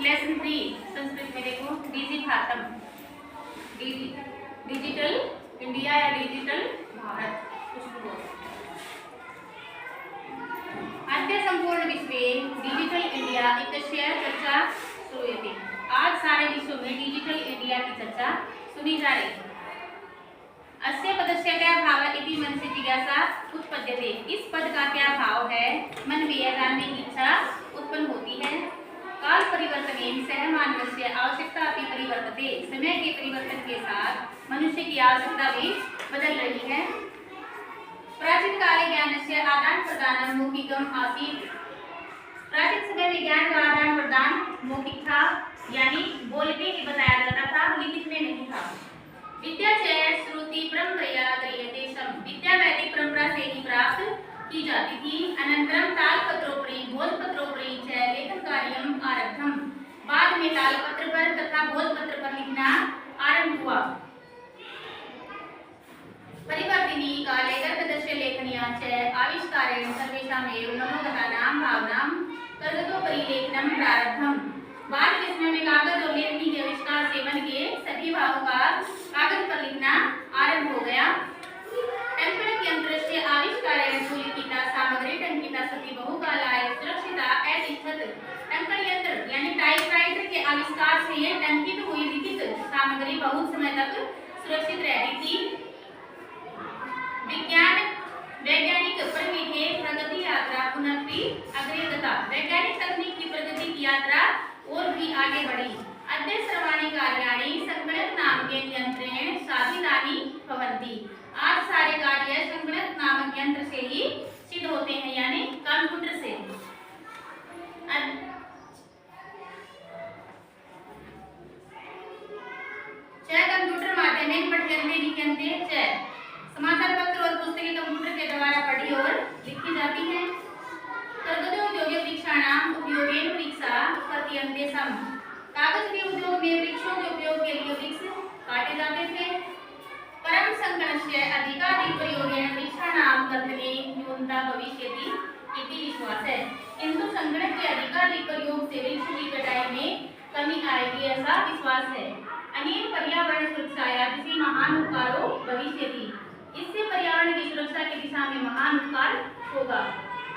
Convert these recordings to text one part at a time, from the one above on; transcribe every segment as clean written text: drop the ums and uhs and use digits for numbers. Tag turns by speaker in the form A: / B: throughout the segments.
A: Lesson 3 Sanskrit में देखो डिजिभातम, digital India या डिजिटल भारत। अद्य संपूर्ण विश्वे डिजिटल इंडिया इत्यस्य चर्चा श्रूयते। आज सारे विश्व में डिजिटल इंडिया की चर्चा सुनी जा रही है। अस्य पदस्य क्या भाव इति मन से जिज्ञासा उत्पद्यते। इस पद का क्या भाव है, मन में यह जानने की इच्छा उत्पन्न होती है। काल परिवर्तनेन सह मानवस्य आवश्यकता अपि परिवर्तते। समय के परिवर्तन के साथ मनुष्य की आवश्यकता भी बदल रही है। प्राचीन काले ज्ञानस्य आदान प्रदान मौखिकम आसीत्। प्राचीन समय में ज्ञान का आदान प्रदान मौखिक था, यानी बोल के ही बताया जाता था, लिखित में नहीं था। विद्या च श्रुति परंपरया क्रियते सम। विद्या वैदिक परंपरा से ही प्राप्त की जाती थी। अनंतरम तालपत्रोपरि भोजपत्रोपरि च लेखन कार्यम आरब्धम। बाद में तालपत्र पर तथा भोजपत्र पर लिखना आरंभ हुआ। परिवर्तिनी काले गर्भदस्य लेखन्या च आविष्कारेण सर्वेषामेव मनोगतानां भावनां कर्गतोपरि लेखनं प्रारब्धम। बाद के समय में कागज और लेखनी के आविष्कार से मन के सभी भावों का कागज पर लिखना आरंभ हो गया। टंकन यंत्र से आविष्कारेण लिखिता सामग्री टंकिता सती बहुकालाय सुरक्षिता अतिष्ठत। टंकन यंत्र यानी टाइपराइटर के आविष्कार से ये टंकित हुई लिखित सामग्री बहुत समय तक सुरक्षित रहती थी। वैज्ञानिक प्रविधि प्रगति यात्रा पुनः अग्रगता। वैज्ञानिक तकनीक की प्रगति की यात्रा और भी आगे बढ़ी। अद्य सर्वाणि कार्याणि संगणक नामके यंत्रेण साधितानि भवन्ति। आज सारे कार्य संगणक नामक यंत्र से ही सिद्ध होते हैं, यानी कंप्यूटर से। कंप्यूटर माध्यमेन पठ्यन्ते लिख्यन्ते च। समाचार पत्र और पुस्तकें कंप्यूटर के द्वारा पढ़ी और लिखी जाती हैं। कर्गज उद्योगे वृक्षाणाम उपयोगेन वृक्षा कर्तयन्ते सम। कागज के उद्योग में वृक्षों के उपयोग के लिए वृक्ष काटे जाते थे। परम संगणस्य अधिकाधिक प्रयोगेन वृक्षाणाम कर्तने न्यूनता भविष्यति इति विश्वास है। किंतु संगणक के अधिकाधिक प्रयोग से वृक्ष की कटाई में कमी आएगी, ऐसा विश्वास है। अनेक पर्यावरण सुरक्षाया किसी महान उपकारो भविष्यति। इससे पर्यावरण की सुरक्षा की दिशा में महान उपकार होगा।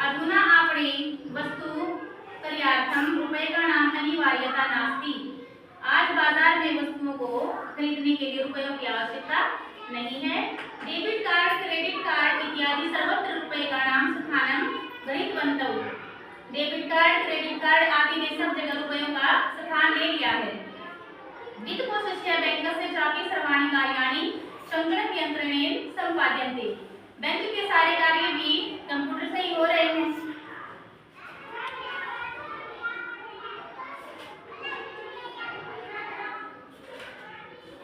A: अधुना आपणे वस्तु क्रयार्थम रूप्यकाणां अनिवार्यता नास्ति। आज बाजार में वस्तुओं को खरीदने के लिए रुपयों की आवश्यकता नहीं है। डेबिट कार्ड, क्रेडिट कार्ड इत्यादि सर्वत्र रूप्यकाणां स्थानं गृहीतवन्तौ। डेबिट कार्ड, क्रेडिट कार्ड आदि ने सब जगह रुपयों का स्थान ले लिया है। वित्तकोषस्य बैंकस्य चापि सर्वाणि कार्याणि संगणक यंत्रेण संपाद्यन्ते। बैंक के सारे कार्य भी कंप्यूटर से ही हो रहे हैं।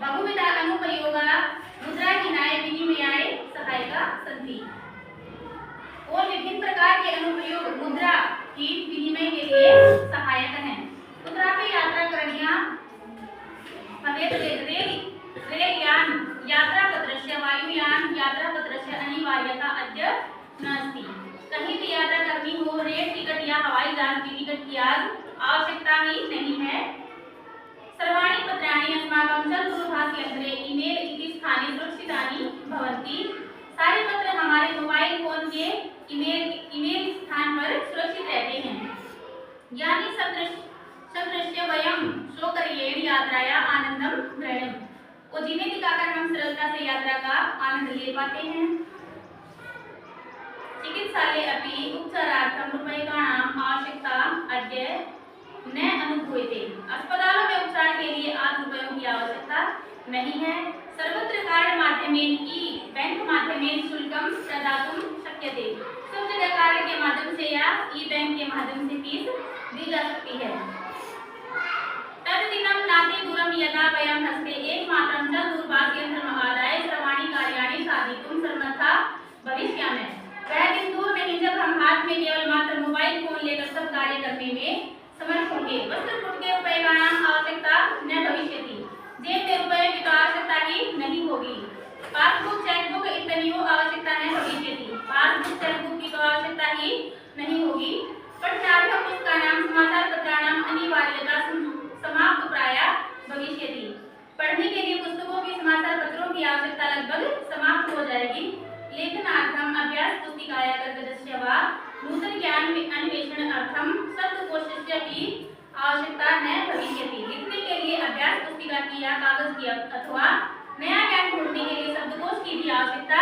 A: बहुविधा अनुप्रयोगा मुद्राहीनाय विनिमयाय सहायका सन्ति। और विभिन्न प्रकार के अनुप्रयोग मुद्रा की विनिमय के लिए सहायक हैं। मुद्रा की यात्रा करणीया रेलयान यात्रा पत्रस्य वायुयान यात्रा पत्रस्य अनिवार्यता अद्य नास्ति। कहीं भी यात्रा करनी हो, रेल टिकट या हवाई जहाज की टिकट की आज आवश्यकता ही नहीं है। सर्वाणि पत्राणि अस्माकं चलदूरभाषयन्त्रे ईमेल इति स्थाने सुरक्षितानि भवन्ति। सारे पत्र हमारे मोबाइल फोन के ईमेल स्थान पर सुरक्षित रहते हैं। यानी सदृश्य वयं स्वकर्येण यात्राया आनंदम ग्रहणम्। वो जिन्हें दिखाकर हम सरलता से यात्रा का आनंद ले पाते हैं। चिकित्सालय अपि उपचारार्थम रूप्यकाणां आवश्यकता अद्य न अनुभूयते। अस्पतालों में उपचार के लिए आज रुपयों की आवश्यकता नहीं है। सर्वत्र कार्ड माध्यमेन बैंक माध्यमेन शुल्कम प्रदातुं शक्यते। सब जगह कार्ड के माध्यम से या बैंक के माध्यम से फीस दी जा सकती है। तद्दिनं नाति दूरं यदा वयं हस्ते एकमात्रं च दूरभाषयन्त्रम् आदाय सर्वाणि कार्याणि साधितुं समर्था भविष्यामः। वह दिन दूर नहीं जब हम हाथ में केवल मात्र मोबाइल फोन लेकर सब कार्य करने में समर्थ होंगे। वस्तुतः के रूप्यकाणां आवश्यकता न भविष्यति। जेब में रुपये की तो आवश्यकता ही नहीं होगी। पासबुक चेकबुक इत्यादि आवश्यकता न भविष्यति। पासबुक चेकबुक की तो आवश्यकता ही नहीं होगी। पठनार्थं पुस्तकानां समाचार पत्राणां अनिवार्यता अभ्यास पुस्तिकाया कर्तव्यस्य वा नूतन ज्ञान अन्वेषण अर्थम शब्दकोशस्य की आवश्यकता न भविष्यति। लिखने के लिए अभ्यास पुस्तिका की या कागज की अथवा नया ज्ञान ढूंढने के लिए शब्दकोश की भी आवश्यकता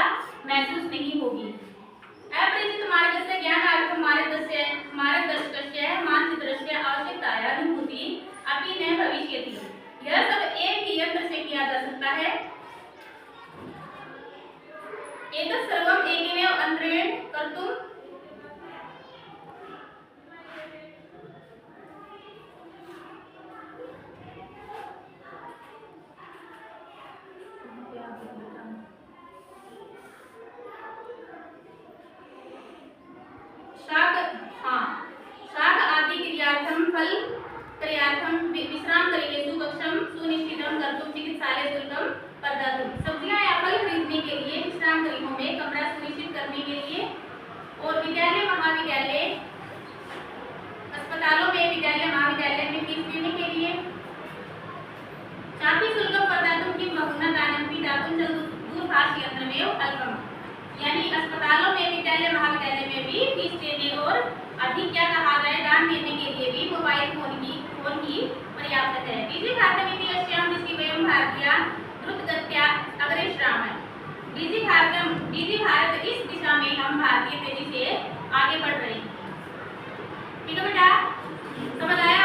A: महसूस नहीं होगी। अपरिचित मार्गस्य ज्ञानार्थं मार्गदर्शकस्य मानचित्रस्य आवश्यकताया अनुभूति अपि न भविष्यति। यह सब एक ही यंत्र से किया जा सकता है। एतत् सर्वम् एकेनैव यन्त्रेण कर्तुं शाक आदि क्रियार्थं फल क्रियार्थं विश्राम करेषु कक्षं सुनिश्चितं कर्तुं चिकित्सालय शुल्कं प्रदत्तं। सब्जियां या फल खरीदने के लिए विश्राम गृहों में कमरा सुनिश्चित करने के लिए और विद्यालय महाविद्यालय अस्पतालों में विद्यालय महाविद्यालय में फीस देने के लिए चापी शुल्कं प्रदत्तं किं बहुना दानमपि दातुं च दूरभाषयन्त्रमेव अल्पम्। यानी अस्पतालों में विद्यालय महाविद्यालय में भी फीस देने और अधिक क्या कहा जाए दान देने के लिए भी मोबाइल फोन ही पर्याप्त है। डिजी भारतमिति अस्याम दिशिवयं भारतीया द्रुतगत्या अग्रेसरामः। डिजी भारत इस दिशा में हम भारतीय तेजी से आगे बढ़ रहे हैं। ठीक है बेटा, समझ आया?